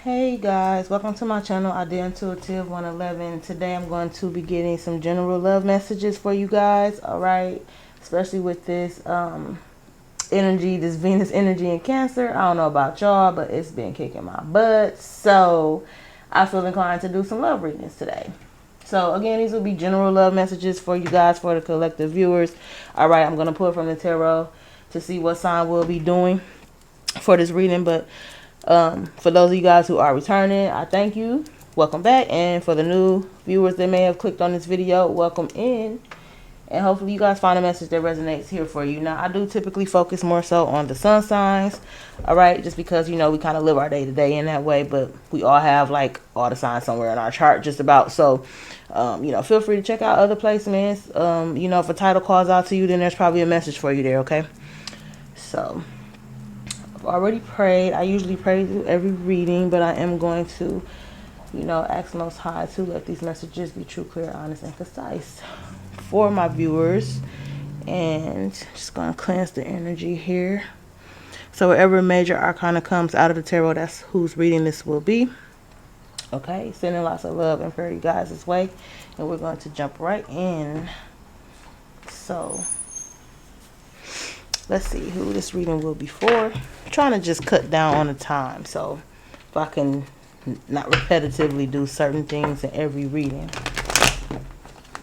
Hey guys, welcome to my channel, Idea Intuitive 111. Today I'm going to be getting some general love messages for you guys, alright? Especially with this energy, this Venus energy in Cancer. I don't know about y'all, but it's been kicking my butt. So I feel inclined to do some love readings today. So again, these will be general love messages for you guys, for the collective viewers. Alright, I'm going to pull from the tarot to see what sign we'll be doing for this reading, but for those of you guys who are returning, I thank you. Welcome back. And for the new viewers that may have clicked on this video, welcome in. And hopefully you guys find a message that resonates here for you. Now, I do typically focus more so on the sun signs. All right. Just because, you know, we kind of live our day to day in that way. But we all have like all the signs somewhere in our chart just about. So, you know, feel free to check out other placements. You know, if a title calls out to you, then there's probably a message for you there. Okay. So already prayed. I usually pray through every reading, but I am going to, you know, ask Most High to let these messages be true, clear, honest, and concise for my viewers. And just going to cleanse the energy here. So wherever major arcana comes out of the tarot, that's whose reading this will be. Okay, sending lots of love and prayer you guys this way. And we're going to jump right in. So let's see who this reading will be for. I'm trying to just cut down on the time, so if I can not repetitively do certain things in every reading.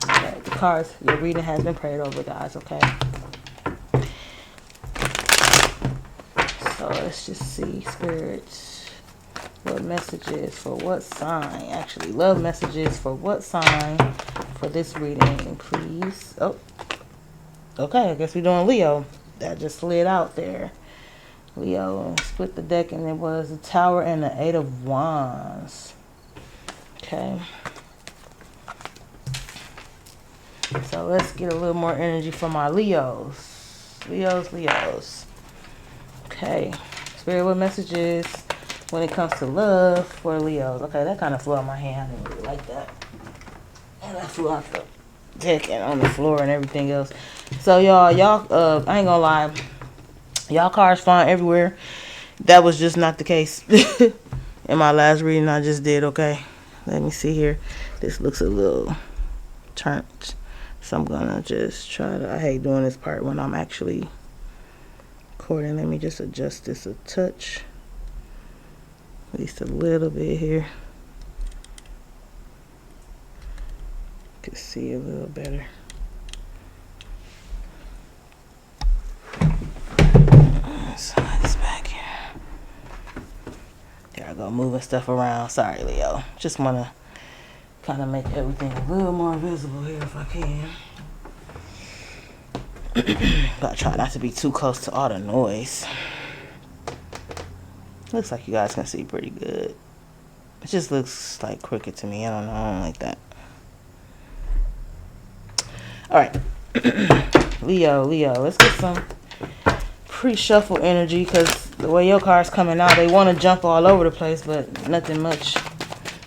Okay, the cards, your reading has been prayed over, guys, okay? So let's just see, Spirit, what messages for what sign? Actually, love messages for what sign for this reading, please? Oh, okay, I guess we're doing Leo. That just slid out there. Leo split the deck, and it was the Tower and the Eight of Wands. Okay. So let's get a little more energy from my Leos. Leos. Okay. Spirit, what messages when it comes to love for Leos? Okay, that kind of flew out my hand. I didn't really like that. And that flew out the deck and on the floor and everything else. So y'all, I ain't gonna lie, y'all cards flying everywhere. That was just not the case in my last reading I just did. Okay, let me see here. This looks a little turned, so I'm gonna just try to. I hate doing this part when I'm actually recording. Let me just adjust this a touch, at least a little bit here. You can see a little better. Slide this back here. There I go, moving stuff around. Sorry, Leo. Just want to kind of make everything a little more visible here if I can. But I try not to be too close to all the noise. Looks like you guys can see pretty good. It just looks like crooked to me. I don't know. I don't like that. Alright. Leo. Let's get some pre-shuffle energy, because the way your cards coming out, they want to jump all over the place, but nothing much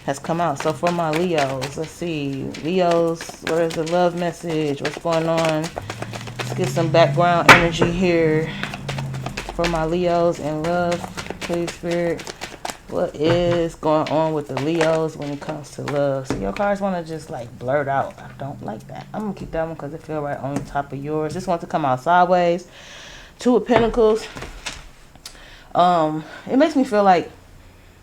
has come out. So for my Leos, let's see. Leos, what is the love message? What's going on? Let's get some background energy here for my Leos in love. Please, Spirit, what is going on with the Leos when it comes to love? So your cards want to just like blurt out. I don't like that. I'm going to keep that one because it feels right on the top of yours. This wants to come out sideways. Two of Pentacles. It makes me feel like,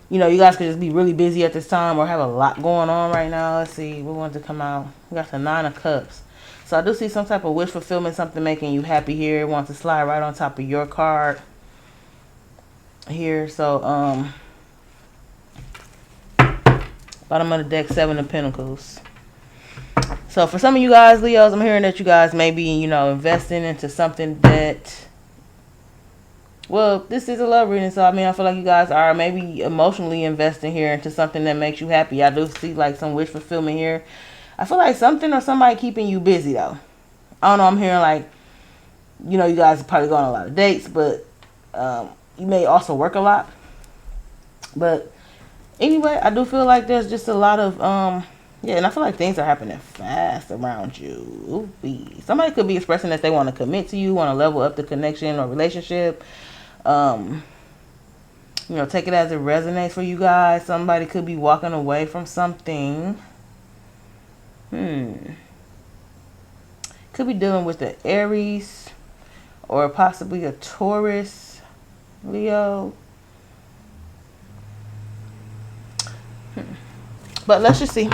you know, you guys could just be really busy at this time or have a lot going on right now. Let's see, we want to come out. We got the Nine of Cups. So I do see some type of wish fulfillment, something making you happy here. It wants to slide right on top of your card here. So, bottom of the deck, Seven of Pentacles. So for some of you guys, Leos, I'm hearing that you guys may be, you know, investing into something that, well, this is a love reading, so I mean, I feel like you guys are maybe emotionally investing here into something that makes you happy. I do see like some wish fulfillment here. I feel like something or somebody keeping you busy though. I don't know, I'm hearing like, you know, you guys are probably going on a lot of dates, but you may also work a lot. But anyway, I do feel like there's just a lot of, yeah, and I feel like things are happening fast around you. Ooh-wee. Somebody could be expressing that they want to commit to you, want to level up the connection or relationship. You know, take it as it resonates for you guys. Somebody could be walking away from something. Could be dealing with the Aries or possibly a Taurus, Leo. But let's just see.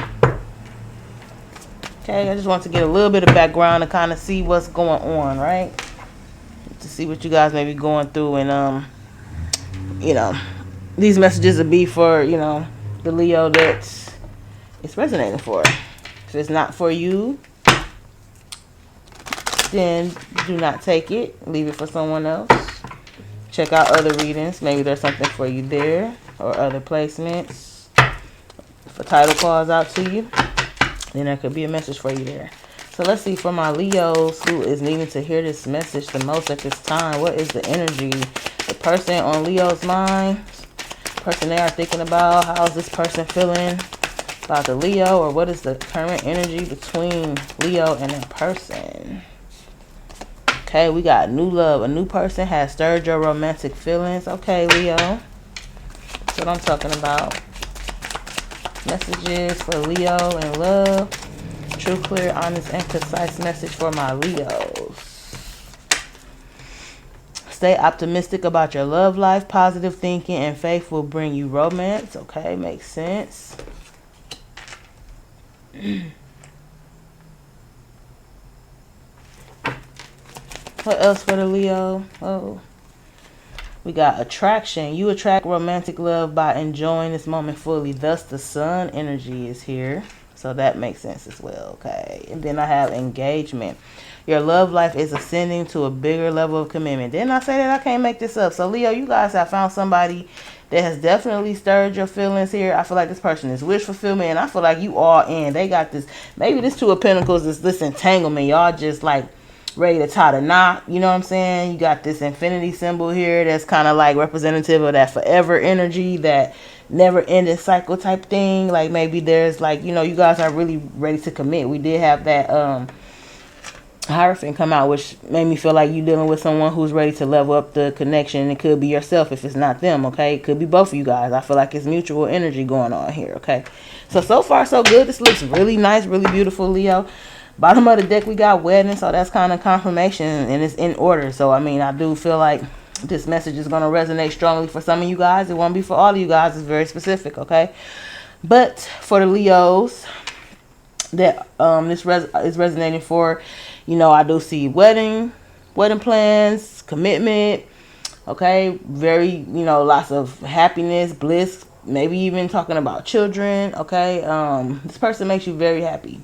Okay, I just want to get a little bit of background to kind of see what's going on, right? To see what you guys may be going through, and you know, these messages will be for, you know, the Leo that it's resonating for. If it's not for you, then do not take it. Leave it for someone else. Check out other readings. Maybe there's something for you there, or other placements. If a title calls out to you, then there could be a message for you there. So let's see, for my Leos who is needing to hear this message the most at this time, what is the energy? The person on Leo's mind, the person they are thinking about, how is this person feeling about the Leo, or what is the current energy between Leo and that person? Okay, we got new love. A new person has stirred your romantic feelings. Okay, Leo. That's what I'm talking about. Messages for Leo and love. True, clear, honest, and concise message for my Leos. Stay optimistic about your love life. Positive thinking and faith will bring you romance. Okay, makes sense. What else for the Leo? Oh, we got attraction. You attract romantic love by enjoying this moment fully. Thus, the sun energy is here. So that makes sense as well. Okay. And then I have engagement. Your love life is ascending to a bigger level of commitment. Didn't I say that? I can't make this up. So, Leo, you guys have found somebody that has definitely stirred your feelings here. I feel like this person is wish fulfillment, and I feel like you all in. They got this. Maybe this Two of Pentacles is this entanglement. Y'all just like ready to tie the knot. You know what I'm saying? You got this infinity symbol here that's kind of like representative of that forever energy, that never ending cycle type thing. Like maybe there's like, you know, you guys are really ready to commit. We did have that Hierophant come out, which made me feel like you're dealing with someone who's ready to level up the connection. It could be yourself if it's not them, okay? It could be both of you guys. I feel like it's mutual energy going on here, okay? So far, so good. This looks really nice, really beautiful, Leo. Bottom of the deck, we got wedding, so that's kind of confirmation, and it's in order. So, I mean, I do feel like this message is going to resonate strongly for some of you guys. It won't be for all of you guys. It's very specific, okay? But for the Leos that this is resonating for, you know, I do see wedding plans, commitment, okay? Very, you know, lots of happiness, bliss, maybe even talking about children, okay? This person makes you very happy.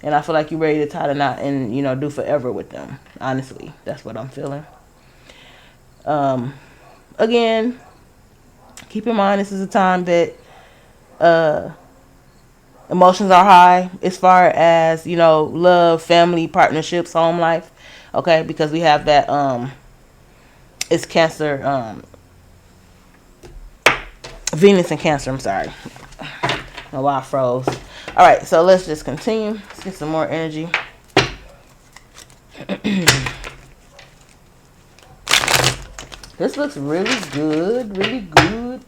And I feel like you're ready to tie the knot and, you know, do forever with them. Honestly, that's what I'm feeling. Again, keep in mind this is a time that emotions are high as far as, you know, love, family, partnerships, home life. Okay, because we have that it's Cancer, Venus and Cancer, I'm sorry. Oh, wow, I froze. All right, so let's just continue. Let's get some more energy. This looks really good, really good.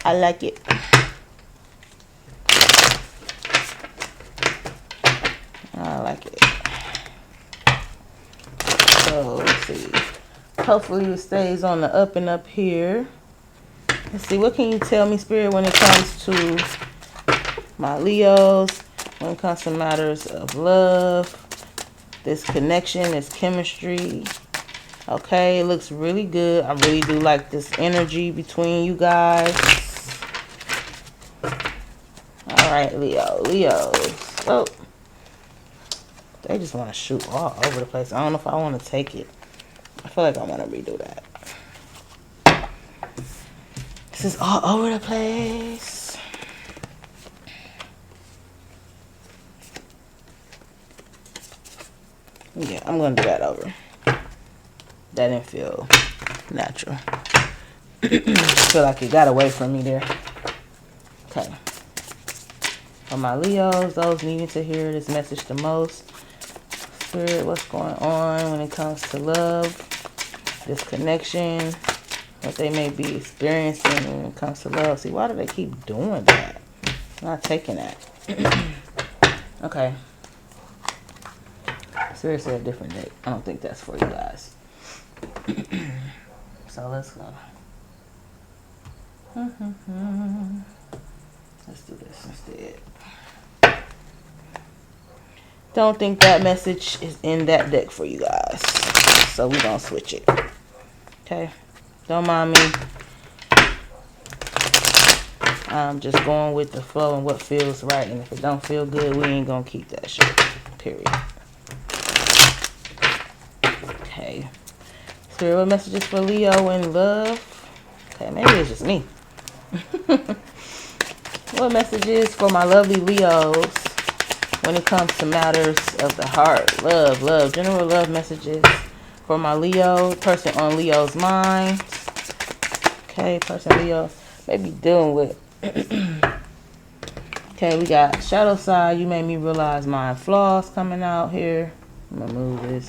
I like it. I like it. So, let's see. Hopefully it stays on the up and up here. Let's see, what can you tell me, Spirit, when it comes to my Leos, when it comes to matters of love, this connection, this chemistry. Okay, it looks really good. I really do like this energy between you guys. All right, Leos. Oh, they just want to shoot all over the place. I don't know if I want to take it. I feel like I want to redo that. This is all over the place. Yeah, I'm going to do that over. That didn't feel natural. I feel like it got away from me there. Okay. For my Leos, those needing to hear this message the most. Spirit, what's going on when it comes to love, this connection, what they may be experiencing when it comes to love. See, why do they keep doing that? I'm not taking that. Okay. Seriously, a different date. I don't think that's for you guys. So let's go. Let's do this instead. Don't think that message is in that deck for you guys. So we're going to switch it. Okay. Don't mind me. I'm just going with the flow and what feels right. And if it don't feel good, we ain't going to keep that shit. Period. Okay. Spirit, what messages for Leo in love? Okay, maybe it's just me. What messages for my lovely Leos when it comes to matters of the heart? Love. General love messages for my Leo. Person on Leo's mind. Okay, person Leo may be dealing with. Okay, we got shadow side. You made me realize my flaws coming out here. I'm going to move this.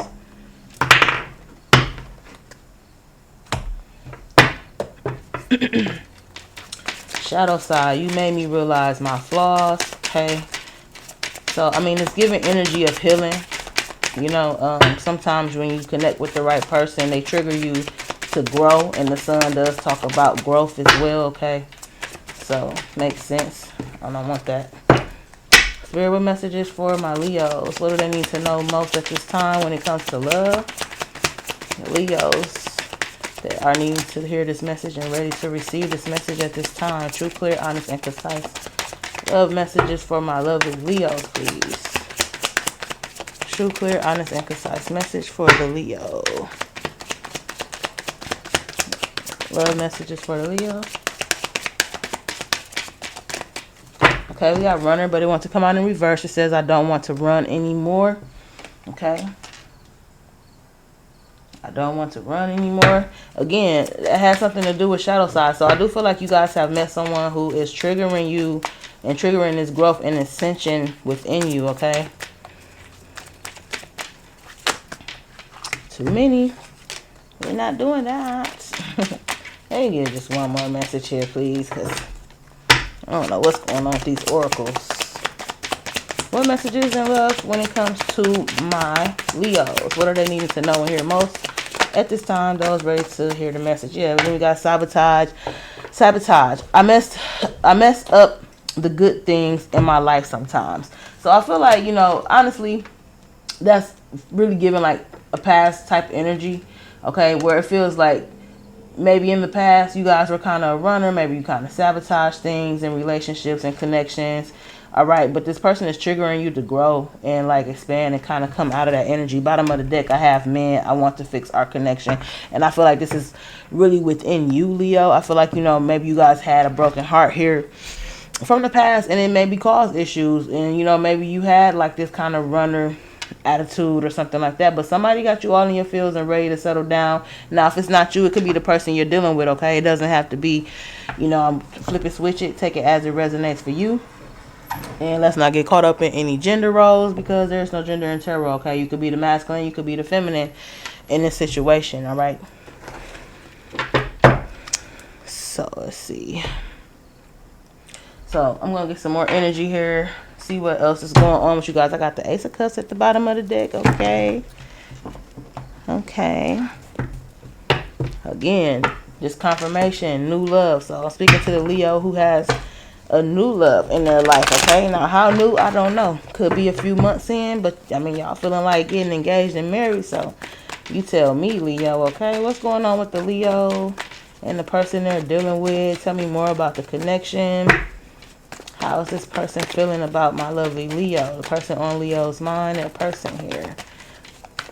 Shadow side, you made me realize my flaws. Okay, so I mean, it's giving energy of healing. You know, sometimes when you connect with the right person, they trigger you to grow, and the sun does talk about growth as well. Okay, so makes sense. I don't want that. Spirit, what messages for my Leos? What do they need to know most at this time when it comes to love? The Leos that are needing to hear this message and ready to receive this message at this time. True, clear, honest, and concise love messages for my lovely Leos, please. True, clear, honest, and concise message for the Leo. Love messages for the Leo. Okay, we got runner, but it wants to come out in reverse. It says, I don't want to run anymore. Okay. I don't want to run anymore. Again, that has something to do with shadow side. So I do feel like you guys have met someone who is triggering you and triggering this growth and ascension within you, okay? Too many. We're not doing that. Let me give just one more message here, please, because I don't know what's going on with these oracles. What messages in love when it comes to my Leos? What are they needing to know and hear most at this time? Those ready to hear the message. Yeah, then we got sabotage. Sabotage. I messed up the good things in my life sometimes. So I feel like, you know, honestly, that's really giving like a past type energy. Okay, where it feels like maybe in the past you guys were kind of a runner. Maybe you kind of sabotage things in relationships and connections. All right, but this person is triggering you to grow and like expand and kind of come out of that energy. Bottom of the deck, I have men. I want to fix our connection. And I feel like this is really within you, Leo. I feel like, you know, maybe you guys had a broken heart here from the past and it maybe caused issues. And, you know, maybe you had like this kind of runner attitude or something like that. But somebody got you all in your feels and ready to settle down. Now, if it's not you, it could be the person you're dealing with, okay? It doesn't have to be, you know, flip it, switch it, take it as it resonates for you. And let's not get caught up in any gender roles because there's no gender in tarot, okay? You could be the masculine, you could be the feminine in this situation, all right? So, let's see. So, I'm going to get some more energy here. See what else is going on with you guys. I got the Ace of Cups at the bottom of the deck, okay? Okay. Again, just confirmation, new love. So, I'm speaking to the Leo who has a new love in their life, okay? Now, how new, I don't know. Could be a few months in, but, I mean, y'all feeling like getting engaged and married, so you tell me, Leo, okay? What's going on with the Leo and the person they're dealing with? Tell me more about the connection. How is this person feeling about my lovely Leo? The person on Leo's mind, that person here.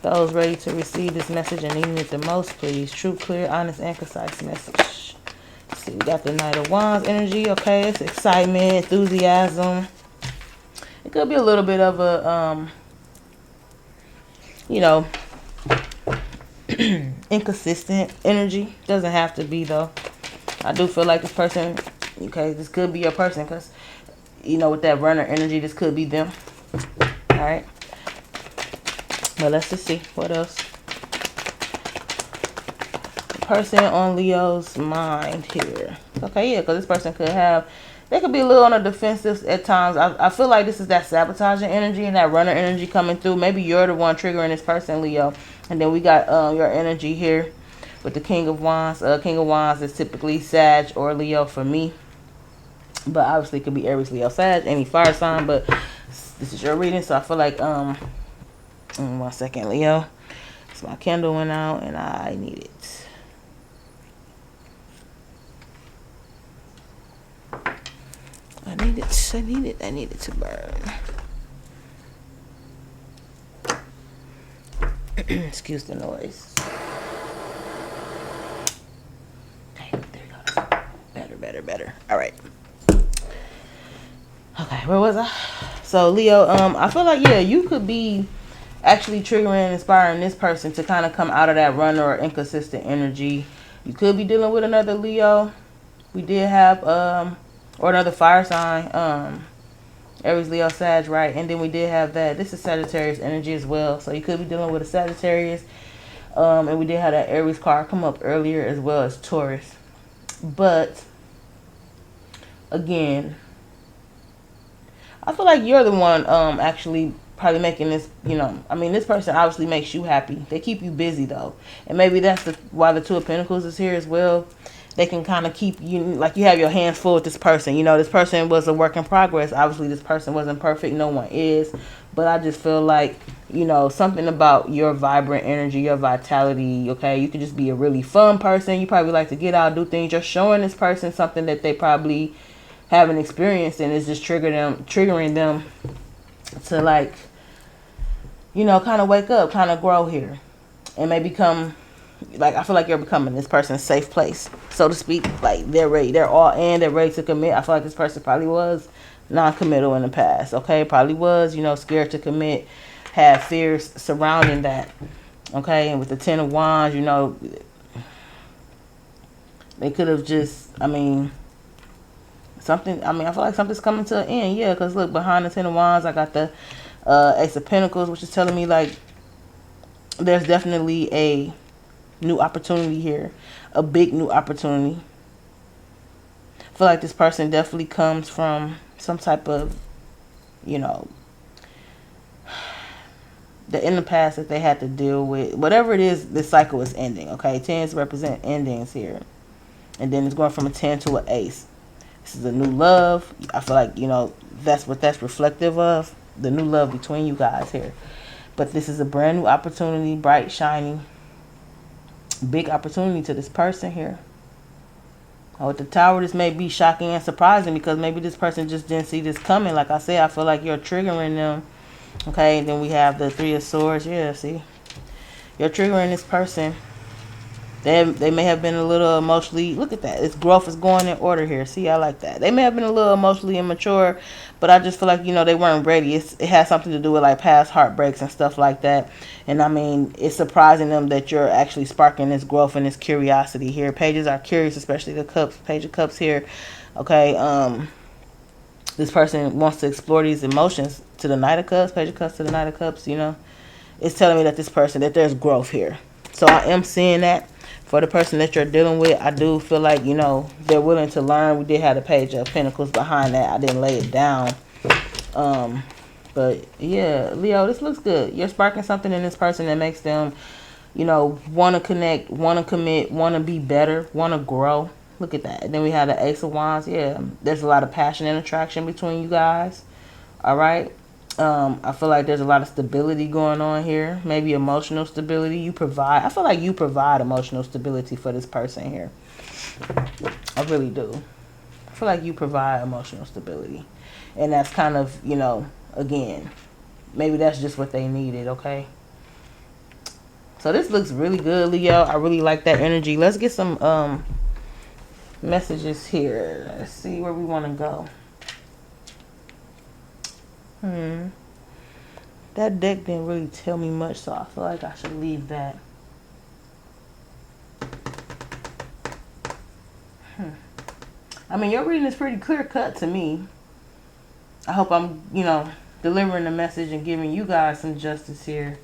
Those ready to receive this message and needing it the most, please. True, clear, honest, and concise message. See, we got the Knight of Wands energy, okay? It's excitement, enthusiasm. It could be a little bit of a, you know, inconsistent energy. Doesn't have to be, though. I do feel like this person, okay, this could be your person because, you know, with that runner energy, this could be them. All right. But let's just see. What else? person on Leo's mind here. Okay, yeah, because this person could have, they could be a little on the defensive at times. I feel like this is that sabotaging energy and that runner energy coming through. Maybe you're the one triggering this person, Leo. And then we got your energy here with the King of Wands. King of Wands is typically Sag or Leo for me. But obviously it could be Aries, Leo, Sag, any fire sign. But this is your reading, so I feel like, 1 second, Leo. So my candle went out and I need it. I need it to burn. Excuse the noise. Okay, there you go. Better. All right. Okay, where was I? So Leo, I feel like, yeah, you could be actually triggering and inspiring this person to kind of come out of that runner or inconsistent energy. You could be dealing with another Leo. We did have or another fire sign, Aries, Leo, Sag, right? And then we did have that. This is Sagittarius energy as well. So you could be dealing with a Sagittarius. And we did have that Aries card come up earlier as well as Taurus. But again, I feel like you're the one actually probably making this, this person obviously makes you happy. They keep you busy though. And maybe that's why the Two of Pentacles is here as well. They can kind of keep you, like you have your hands full with this person. This person was a work in progress. Obviously, this person wasn't perfect. No one is. But I just feel like, something about your vibrant energy, your vitality, okay? You could just be a really fun person. You probably like to get out, do things. You're showing this person something that they probably haven't experienced, and it's just triggering them to, like, kind of wake up, kind of grow here. And may become... like, I feel like you're becoming this person's safe place, so to speak. Like, they're ready. They're all in. They're ready to commit. I feel like this person probably was non-committal in the past. Okay, probably was, scared to commit, had fears surrounding that. Okay, and with the Ten of Wands, they could have just, something. I feel like something's coming to an end. Yeah, because look, behind the Ten of Wands, I got the Ace of Pentacles, which is telling me, like, there's definitely a new opportunity here, a big new opportunity. I feel like this person definitely comes from some type of, in the past that they had to deal with. Whatever it is, this cycle is ending, okay? Tens represent endings here. And then it's going from a 10 to an ace. This is a new love. I feel like, that's what that's reflective of, the new love between you guys here. But this is a brand new opportunity, bright, shiny, big opportunity to this person here. With the Tower, this may be shocking and surprising because maybe this person just didn't see this coming. Like I said, I feel like you're triggering them. Okay, and then we have the Three of Swords. Yeah, see? You're triggering this person. They may have been a little emotionally... Look at that. Its growth is going in order here. See, I like that. They may have been a little emotionally immature, but I just feel like, they weren't ready. It has something to do with, like, past heartbreaks and stuff like that. And, it's surprising them that you're actually sparking this growth and this curiosity here. Pages are curious, especially the Cups. Page of Cups here. Okay, this person wants to explore these emotions to the Knight of Cups. Page of Cups to the Knight of Cups, It's telling me that this person, that there's growth here. So I am seeing that. For the person that you're dealing with, I do feel like, they're willing to learn. We did have the Page of Pentacles behind that. I didn't lay it down. But, yeah, Leo, this looks good. You're sparking something in this person that makes them, want to connect, want to commit, want to be better, want to grow. Look at that. And then we have the Ace of Wands. Yeah, there's a lot of passion and attraction between you guys. All right. I feel like there's a lot of stability going on here. Maybe emotional stability. You provide. I feel like you provide emotional stability for this person here. I really do. I feel like you provide emotional stability. And that's kind of, again, maybe that's just what they needed, okay? So this looks really good, Leo. I really like that energy. Let's get some messages here. Let's see where we want to go. That deck didn't really tell me much, so I feel like I should leave that. Your reading is pretty clear cut to me. I hope I'm, delivering the message and giving you guys some justice here.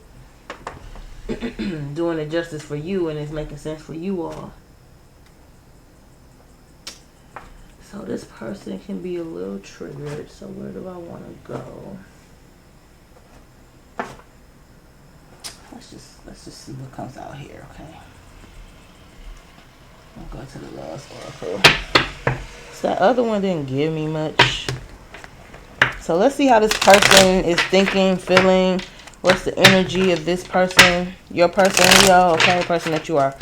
Doing the justice for you, and it's making sense for you all. So this person can be a little triggered. So where do I want to go? Let's just see what comes out here, okay? I'll go to the last oracle. So that other one didn't give me much. So let's see how this person is thinking, feeling. What's the energy of this person? Your person, Leo, okay? The person that you are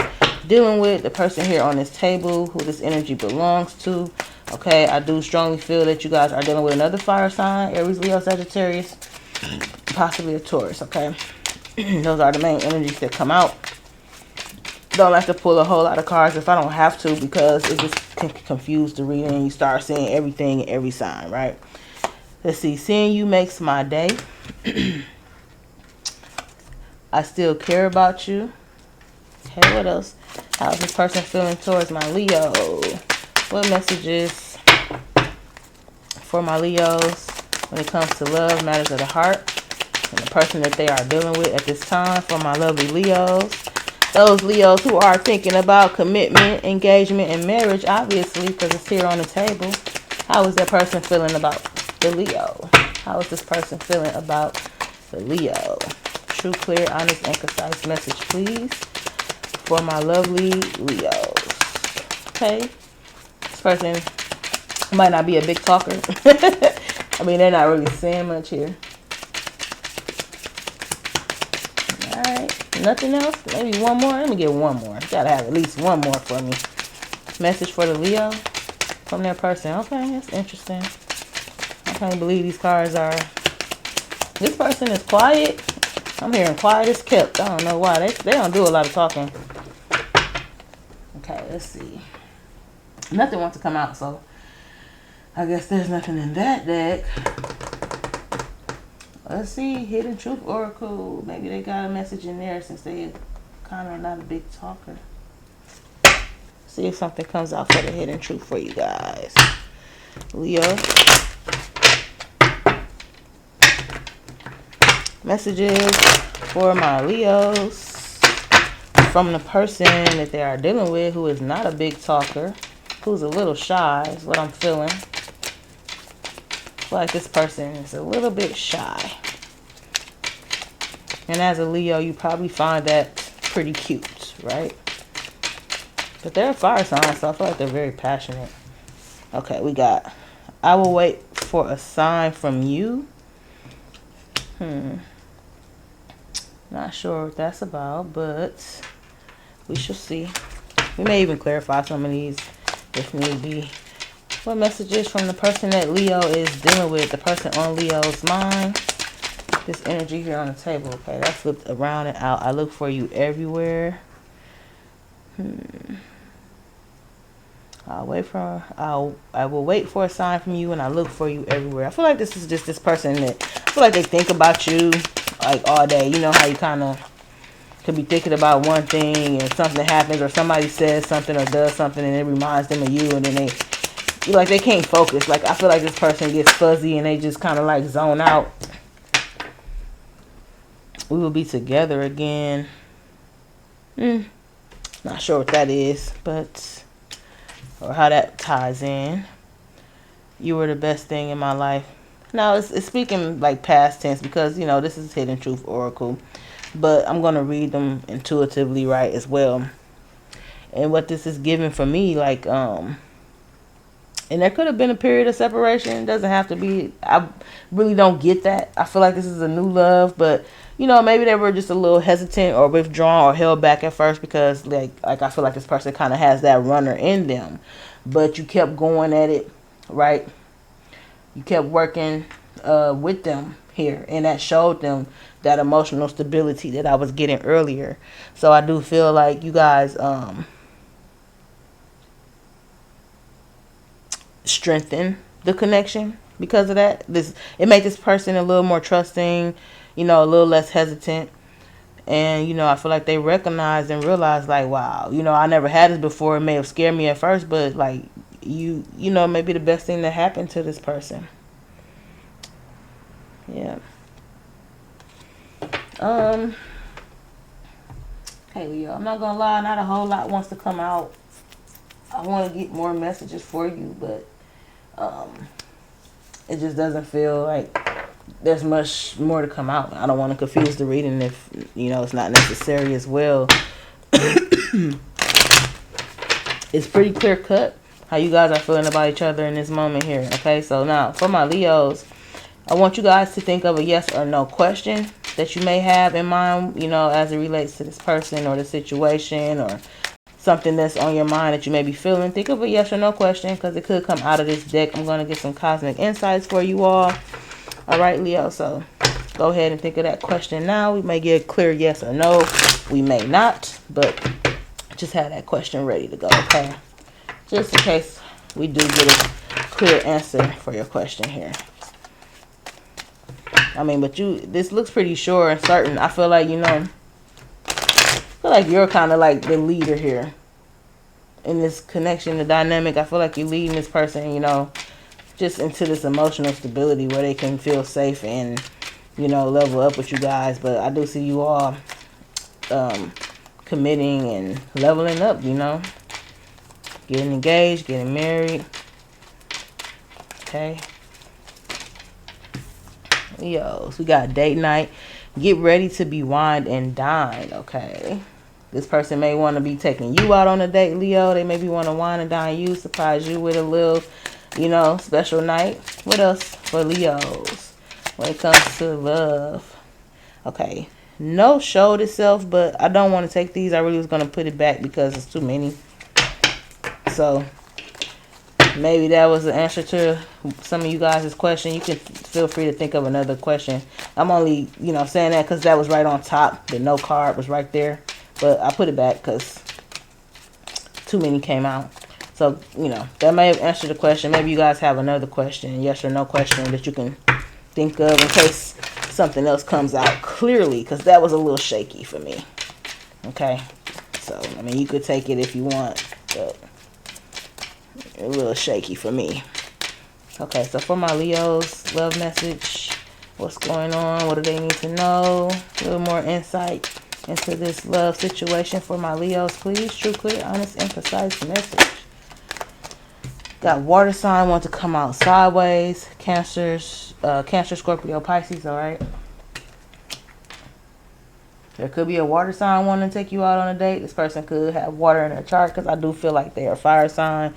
dealing with. The person here on this table who this energy belongs to. Okay, I do strongly feel that you guys are dealing with another fire sign. Aries, Leo, Sagittarius. Possibly a Taurus, okay? Those are the main energies that come out. Don't like to pull a whole lot of cards if I don't have to, because it just can confuse the reading and you start seeing everything in every sign, right? Let's see. Seeing you makes my day. I still care about you. Okay, what else? How's this person feeling towards my Leo? What messages for my Leos when it comes to love, matters of the heart, and the person that they are dealing with at this time? For my lovely Leos. Those Leos who are thinking about commitment, engagement, and marriage, obviously, because it's here on the table. How is that person feeling about the Leo? How is this person feeling about the Leo? True, clear, honest, and concise message, please, for my lovely Leos. Okay. This person might not be a big talker. I mean, they're not really saying much here. Alright. Nothing else? Maybe one more? Let me get one more. Gotta have at least one more for me. Message for the Leo from their person. Okay, that's interesting. I can't believe these cards are... This person is quiet. I'm hearing quiet as kept. I don't know why. They don't do a lot of talking. Okay, let's see. Nothing wants to come out, so I guess there's nothing in that deck. Let's see. Hidden Truth Oracle. Maybe they got a message in there since they kind of not a big talker. See if something comes out for the Hidden Truth for you guys. Leo. Messages for my Leos from the person that they are dealing with who is not a big talker, who's a little shy is what I'm feeling. I feel like this person is a little bit shy. And as a Leo, you probably find that pretty cute, right? But they're a fire sign, so I feel like they're very passionate. Okay, we got, I will wait for a sign from you. Not sure what that's about, but we shall see. We may even clarify some of these if need be. What messages from the person that Leo is dealing with, the person on Leo's mind? This energy here on the table. Okay, that flipped around and out. I look for you everywhere. I will wait for a sign from you, and I look for you everywhere. I feel like this is just this person that I feel like they think about you like all day. You know how you kind of could be thinking about one thing and something happens or somebody says something or does something and it reminds them of you, and then they can't focus. Like, I feel like this person gets fuzzy and they just kind of like zone out. We will be together again. Not sure what that is, but or how that ties in. You were the best thing in my life. Now it's speaking like past tense because, you know, this is Hidden Truth Oracle, but I'm going to read them intuitively, right, as well. And what this is giving for me, like, and there could have been a period of separation. It doesn't have to be. I really don't get that. I feel like this is a new love, but, you know, maybe they were just a little hesitant or withdrawn or held back at first because, like I feel like this person kind of has that runner in them. But you kept going at it, right? You kept working with them here, and that showed them that emotional stability that I was getting earlier. So I do feel like you guys strengthen the connection because of that. It made this person a little more trusting, you know, a little less hesitant. And, you know, I feel like they recognized and realized, like, wow, you know, I never had this before. It may have scared me at first, but, like, you know, maybe the best thing that happened to this person. Yeah. Hey, Leo, I'm not gonna lie, not a whole lot wants to come out. I want to get more messages for you, but It just doesn't feel like there's much more to come out. I don't want to confuse the reading if, it's not necessary as well. It's pretty clear cut how you guys are feeling about each other in this moment here. Okay, so now for my Leos, I want you guys to think of a yes or no question that you may have in mind, as it relates to this person or the situation or something that's on your mind that you may be feeling. Think of a yes or no question because it could come out of this deck. I'm going to get some cosmic insights for you all. All right, Leo, so go ahead and think of that question now. We may get a clear yes or no. We may not, but just have that question ready to go, okay? Just in case we do get a clear answer for your question here. I mean, but this looks pretty sure and certain. I feel like, you're kind of like the leader here in this connection, the dynamic. I feel like you're leading this person, just into this emotional stability where they can feel safe and, level up with you guys. But I do see you all committing and leveling up, getting engaged, getting married. Okay. Leos, we got date night. Get ready to be wined and dined, okay? This person may want to be taking you out on a date, Leo. They maybe want to wine and dine you, surprise you with a little, special night. What else for Leos when it comes to love? Okay. No showed itself, but I don't want to take these. I really was going to put it back because it's too many. So maybe that was the answer to some of you guys' question. You can feel free to think of another question. I'm only, saying that because that was right on top. The no card was right there. But I put it back because too many came out. So, that may have answered the question. Maybe you guys have another question, yes or no question that you can think of in case something else comes out clearly. Because that was a little shaky for me. Okay? So, I mean, you could take it if you want. But a little shaky for me. Okay, so for my Leos, love message. What's going on? What do they need to know? A little more insight into this love situation for my Leos, please. True, clear, honest, and precise message. Got water sign want to come out sideways. Cancer, Scorpio, Pisces, all right? There could be a water sign wanting to take you out on a date. This person could have water in their chart because I do feel like they are a fire sign.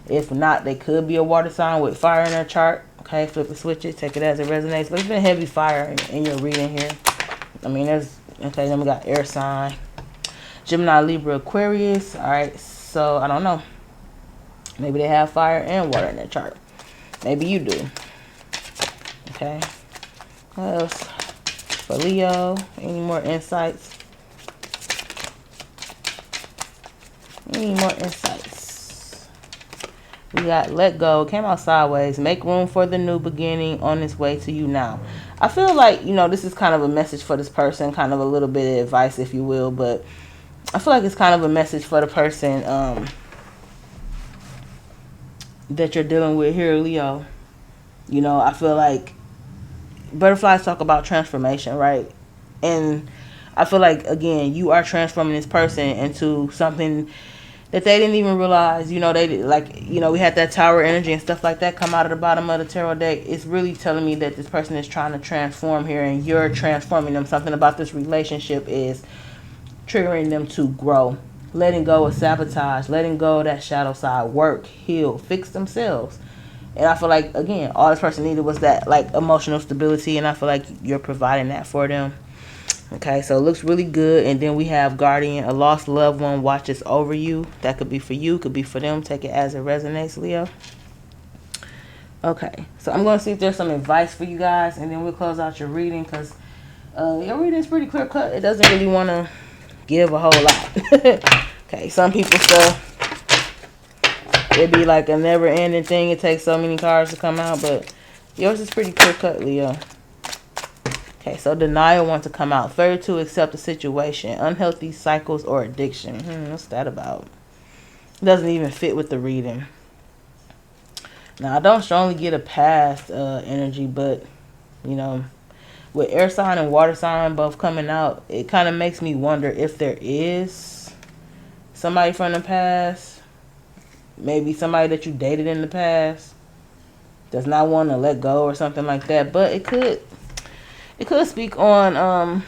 If not, they could be a water sign with fire in their chart. Okay, flip it, switch it, take it as it resonates. But it's been heavy fire in your reading here. I mean, okay, then we got air sign. Gemini, Libra, Aquarius. All right, so I don't know. Maybe they have fire and water in their chart. Maybe you do. Okay. What else? For Leo, any more insights? Any more insights? We got let go. Came out sideways. Make room for the new beginning on its way to you now. I feel like, this is kind of a message for this person. Kind of a little bit of advice, if you will. But I feel like it's kind of a message for the person that you're dealing with here, Leo. I feel like butterflies talk about transformation, right? And I feel like, again, you are transforming this person into something that they didn't even realize. They we had that tower energy and stuff like that come out of the bottom of the tarot deck. It's really telling me that this person is trying to transform here and you're transforming them. Something about this relationship is triggering them to grow. Letting go of sabotage, letting go of that shadow side, work, heal, fix themselves. And I feel like, again, all this person needed was that, emotional stability, and I feel like you're providing that for them. Okay, so it looks really good. And then we have Guardian, a lost loved one watches over you. That could be for you, could be for them. Take it as it resonates, Leo. Okay, so I'm going to see if there's some advice for you guys, and then we'll close out your reading, because your reading is pretty clear cut. It doesn't really want to give a whole lot. Okay, some people stuff, it'd be like a never ending thing. It takes so many cards to come out, but yours is pretty clear cut, Leo. Okay, so denial wants to come out. Failure to accept the situation. Unhealthy cycles or addiction. What's that about? It doesn't even fit with the reading. Now, I don't strongly get a past energy, but, with air sign and water sign both coming out, it kind of makes me wonder if there is somebody from the past. Maybe somebody that you dated in the past. does not want to let go or something like that. But it could speak on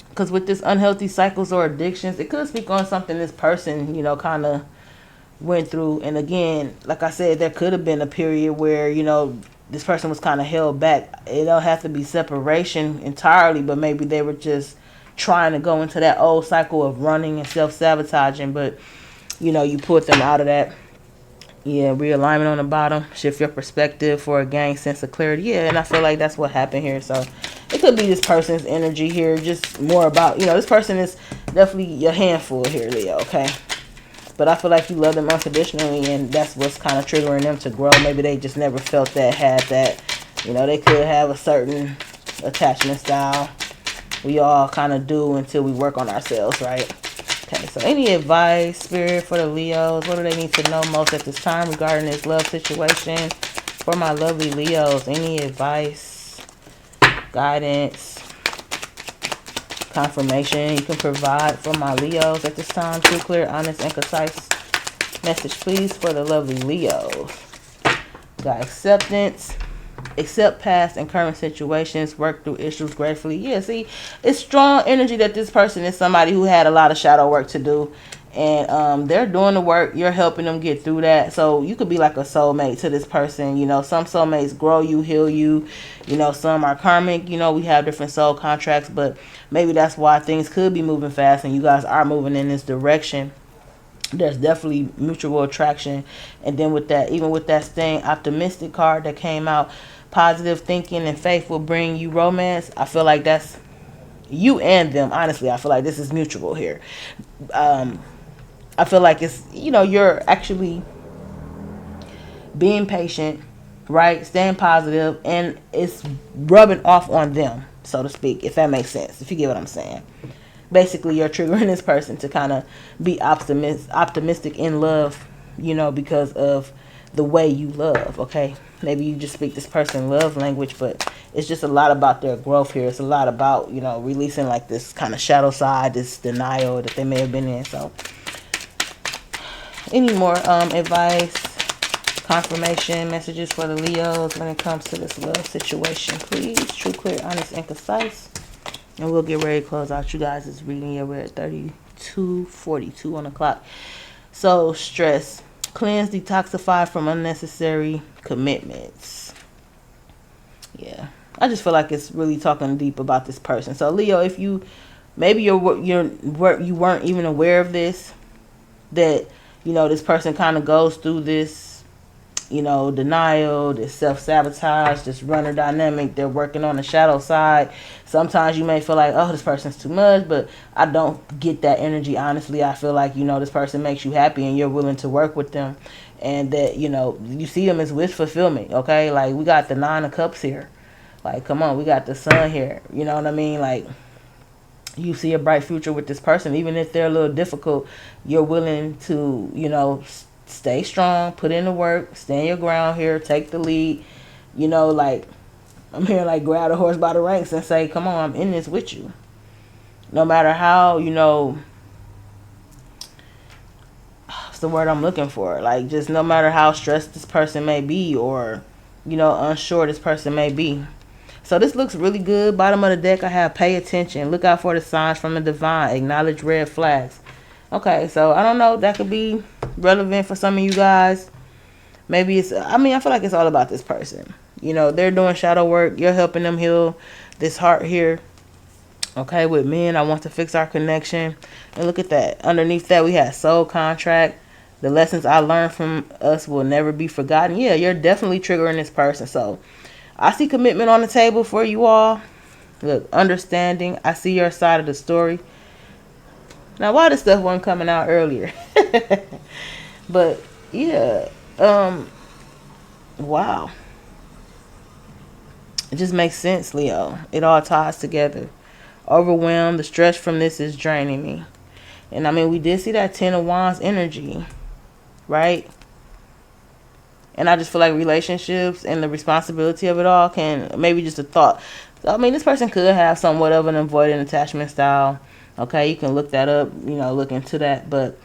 because with this unhealthy cycles or addictions, it could speak on something this person, you know, kind of went through. And again, like I said, there could have been a period where, you know, this person was kind of held back. It don't have to be separation entirely, but maybe they were just trying to go into that old cycle of running and self-sabotaging. But, you know, you put them out of that. Yeah, realignment on the bottom. Shift your perspective for a gain sense of clarity. Yeah, and I feel like that's what happened here. So it could be this person's energy here. Just more about, you know, this person is definitely your handful here, Leo, okay? But I feel like you love them unconditionally, and that's what's kind of triggering them to grow. Maybe they just never felt that, had that. You know, they could have a certain attachment style. We all kind of do until we work on ourselves, right? Okay, so any advice, Spirit, for the Leos? What do they need to know most at this time regarding this love situation for my lovely Leos? Any advice, guidance, confirmation you can provide for my Leos at this time? True, clear, honest, and concise message, please, for the lovely Leos. Got acceptance. Accept past and current situations, work through issues gratefully. Yeah, see, it's strong energy that this person is somebody who had a lot of shadow work to do, and they're doing the work. You're helping them get through that. So you could be like a soulmate to this person. You know, some soulmates grow you, heal you. You know, some are karmic. You know, we have different soul contracts, but maybe that's why things could be moving fast and you guys are moving in this direction. There's definitely mutual attraction. And then with that, even with that staying optimistic card that came out, positive thinking and faith will bring you romance. I feel like that's you and them. Honestly, I feel like this is mutual here. I feel like it's, you know, you're actually being patient, right? Staying positive, and it's rubbing off on them, so to speak, if that makes sense, if you get what I'm saying. Basically, you're triggering this person to kind of be optimistic in love, you know, because of the way you love, okay? Maybe you just speak this person's love language, but it's just a lot about their growth here. It's a lot about, you know, releasing like this kind of shadow side, this denial that they may have been in. So any more advice, confirmation, messages for the Leos when it comes to this love situation, please? True, clear, honest, and concise. And we'll get ready to close out you guys' reading. Yeah, we're at 32:42 on the clock. So, stress. Cleanse, detoxify from unnecessary commitments. Yeah. I just feel like it's really talking deep about this person. So, Leo, if you, maybe you weren't even aware of this, that, you know, this person kind of goes through this, you know, denial, this self-sabotage, this runner dynamic. They're working on the shadow side. Sometimes you may feel like, oh, this person's too much, but I don't get that energy. Honestly, I feel like, you know, this person makes you happy and you're willing to work with them, and that, you know, you see them as wish fulfillment, okay? Like, we got the 9 of Cups here. Like, come on, we got the Sun here. You know what I mean? Like, you see a bright future with this person. Even if they're a little difficult, you're willing to, you know, stay strong, put in the work, stand your ground here, take the lead. You know, like, I'm here, like, grab the horse by the ranks and say, come on, I'm in this with you. No matter how, you know, what's the word I'm looking for? Like, just no matter how stressed this person may be, or, you know, unsure this person may be. So this looks really good. Bottom of the deck, I have pay attention. Look out for the signs from the divine. Acknowledge red flags. Okay, so I don't know. That could be relevant for some of you guys. Maybe it's, I mean, I feel like it's all about this person. You know, they're doing shadow work. You're helping them heal this heart here. Okay, with men, I want to fix our connection. And look at that. Underneath that, we have soul contract. The lessons I learned from us will never be forgotten. Yeah, you're definitely triggering this person. So I see commitment on the table for you all. Look, understanding. I see your side of the story. Now, why this stuff wasn't coming out earlier? But, yeah. Wow. It just makes sense, Leo. It all ties together. Overwhelmed. The stress from this is draining me. And, I mean, we did see that 10 of Wands energy. Right? And I just feel like relationships and the responsibility of it all can, maybe just a thought. So, I mean, this person could have somewhat of an avoidant attachment style. Okay, you can look that up, you know, look into that. But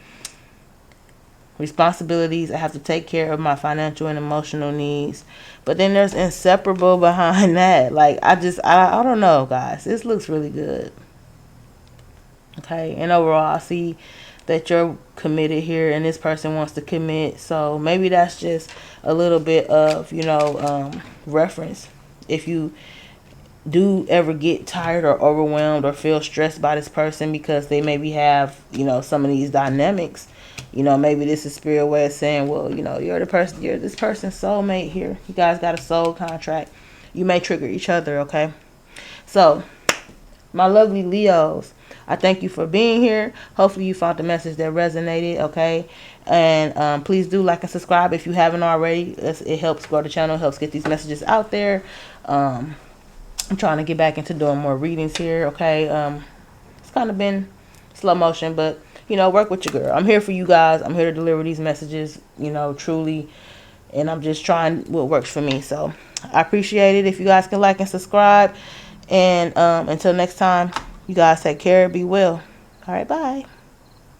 responsibilities. I have to take care of my financial and emotional needs. But then there's inseparable behind that. Like, I don't know, guys. This looks really good. Okay, and overall, I see that you're committed here and this person wants to commit. So maybe that's just a little bit of, reference. If you do ever get tired or overwhelmed or feel stressed by this person because they maybe have, some of these dynamics, maybe this is spirit way of saying, well, you're this person's soulmate here. You guys got a soul contract. You may trigger each other, okay? So, my lovely Leos, I thank you for being here. Hopefully you found the message that resonated, okay? And please do like and subscribe if you haven't already. It helps grow the channel, helps get these messages out there. I'm trying to get back into doing more readings here, okay? It's kind of been slow motion, but, work with your girl. I'm here for you guys. I'm here to deliver these messages, truly. And I'm just trying what works for me. So I appreciate it if you guys can like and subscribe. And until next time, you guys take care. Be well. All right, bye.